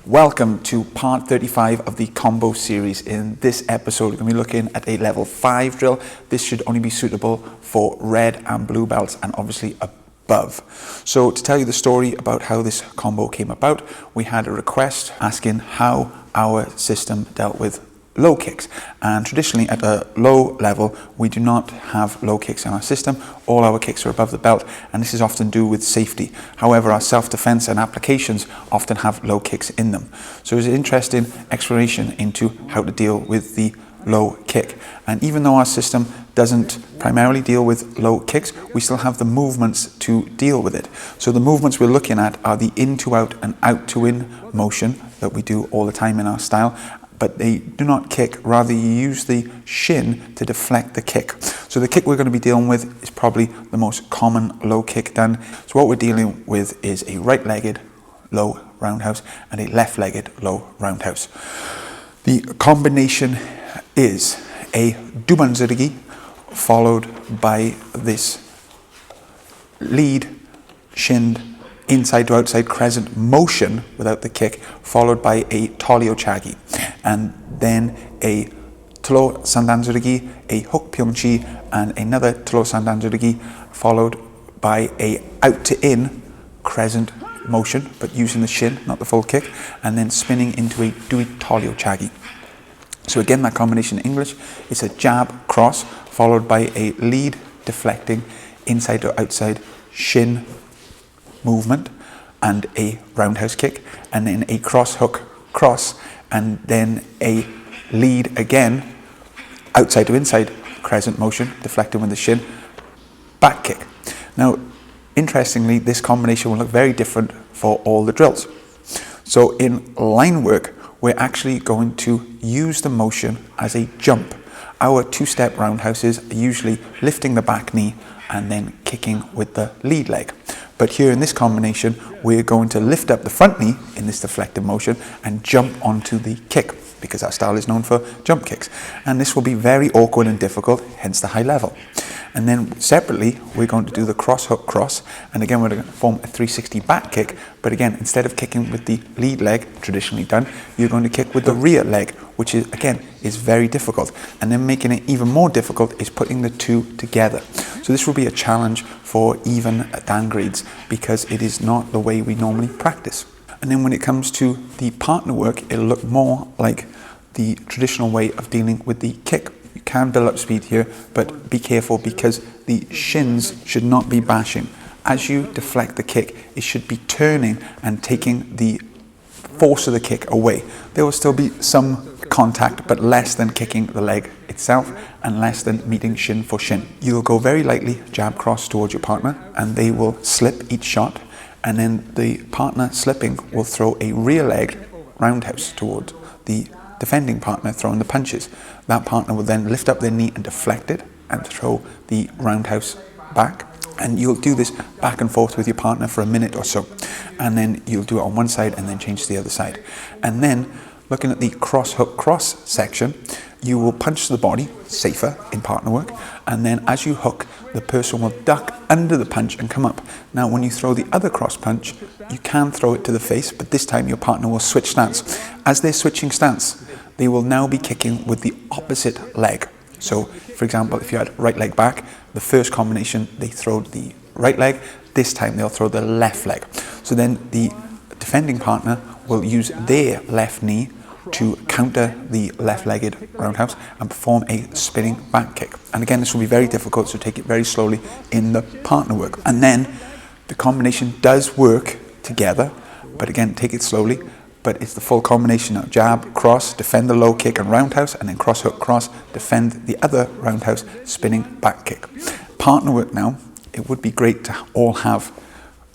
Welcome to part 35 of the combo series. In this episode, we're going to be looking at a level 5 drill. This should only be suitable for red and blue belts and obviously above. So to tell you the story about how this combo came about, we had a request asking how our system dealt with low kicks, and traditionally at a low level we do not have low kicks in our system. All our kicks are above the belt, and this is often due with safety. However, our self-defense and applications often have low kicks in them. So there's an interesting exploration into how to deal with the low kick. And even though our system doesn't primarily deal with low kicks, we still have the movements to deal with it. So the movements we're looking at are the in to out and out to in motion that we do all the time in our style, but they do not kick, rather you use the shin to deflect the kick. So the kick we're going to be dealing with is probably the most common low kick done. So what we're dealing with is a right-legged low roundhouse and a left-legged low roundhouse. The combination is a dubanzurigi followed by this lead shinned inside to outside crescent motion without the kick, followed by a tolio chagi, and then a tlo sandanzurigi, a hook pyongchi, and another tlo sandanzurigi, followed by a out to in crescent motion, but using the shin, not the full kick, and then spinning into a dui tolio chagi. So again, that combination in English is a jab cross followed by a lead deflecting inside to outside shin movement and a roundhouse kick, and then a cross hook cross, and then a lead again outside to inside crescent motion deflecting with the shin back kick. Now interestingly, this combination will look very different for all the drills. So in line work, we're actually going to use the motion as a jump. Our two-step roundhouses are usually lifting the back knee and then kicking with the lead leg. But here in this combination, we're going to lift up the front knee in this deflected motion and jump onto the kick, because our style is known for jump kicks. And this will be very awkward and difficult, hence the high level. And then separately, we're going to do the cross hook cross. And again, we're going to form a 360 back kick. But again, instead of kicking with the lead leg, traditionally done, you're going to kick with the rear leg, which is, again, is very difficult. And then making it even more difficult is putting the two together. So this will be a challenge for even Dan grades, because it is not the way we normally practice. And then when it comes to the partner work, it'll look more like the traditional way of dealing with the kick. You can build up speed here, but be careful, because the shins should not be bashing. As you deflect the kick, it should be turning and taking the force of the kick away. There will still be some contact, but less than kicking the leg itself and less than meeting shin for shin. You'll go very lightly jab cross towards your partner, and they will slip each shot, and then the partner slipping will throw a rear leg roundhouse towards the defending partner throwing the punches. That partner will then lift up their knee and deflect it and throw the roundhouse back. And you'll do this back and forth with your partner for a minute or so. And then you'll do it on one side and then change to the other side. And then looking at the cross hook cross section, you will punch the body, safer in partner work, and then as you hook, the person will duck under the punch and come up. Now when you throw the other cross punch, you can throw it to the face, but this time your partner will switch stance. As they're switching stance, they will now be kicking with the opposite leg. So for example, if you had right leg back, the first combination they throw the right leg, this time they'll throw the left leg. So then the defending partner will use their left knee to counter the left-legged roundhouse and perform a spinning back kick. And again, this will be very difficult, so take it very slowly in the partner work. And then the combination does work together, but again, take it slowly. But it's the full combination of jab, cross, defend the low kick and roundhouse, and then cross hook cross, defend the other roundhouse, spinning back kick. Partner work now, it would be great to all have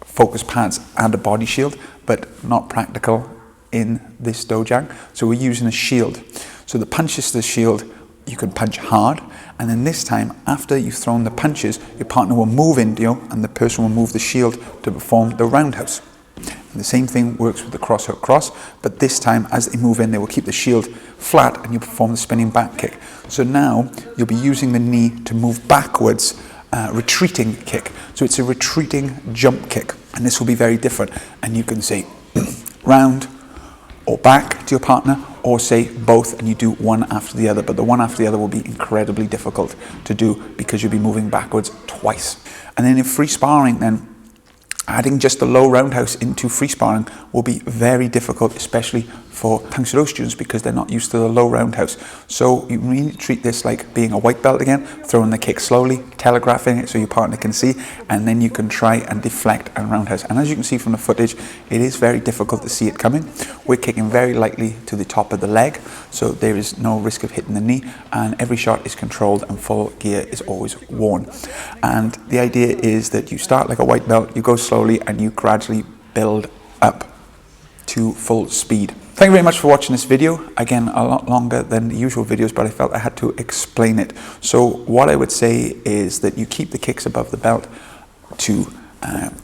focus pads and a body shield, but not practical in this dojang, so we're using a shield. So the punches to the shield, you can punch hard, and then this time, after you've thrown the punches, your partner will move into you, and the person will move the shield to perform the roundhouse. And the same thing works with the cross hook cross, but this time, as they move in, they will keep the shield flat, and you perform the spinning back kick. So now, you'll be using the knee to move backwards, retreating kick. So it's a retreating jump kick, and this will be very different. And you can say, round, or back to your partner, or say both and you do one after the other. But the one after the other will be incredibly difficult to do because you'll be moving backwards twice. And then in free sparring, then adding just the low roundhouse into free sparring will be very difficult, especially for Tang Soo students, because they're not used to the low roundhouse. So you really treat this like being a white belt again, throwing the kick slowly, telegraphing it so your partner can see, and then you can try and deflect and roundhouse. And as you can see from the footage, it is very difficult to see it coming. We're kicking very lightly to the top of the leg, so there is no risk of hitting the knee, and every shot is controlled and full gear is always worn. And the idea is that you start like a white belt, you go slowly, and you gradually build up to full speed. Thank you very much for watching this video. Again, a lot longer than the usual videos, but I felt I had to explain it. So what I would say is that you keep the kicks above the belt to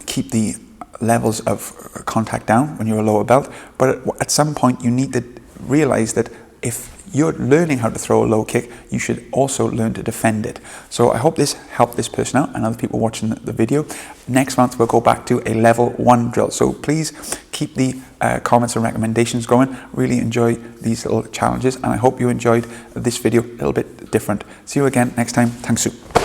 keep the levels of contact down when you're a lower belt, but at some point you need to realize that if you're learning how to throw a low kick, you should also learn to defend it. So I hope this helped this person out and other people watching the video. Next month we'll go back to a level 1 drill. So please keep the comments and recommendations going. Really enjoy these little challenges, and I hope you enjoyed this video a little bit different. See you again next time. Tang Soo.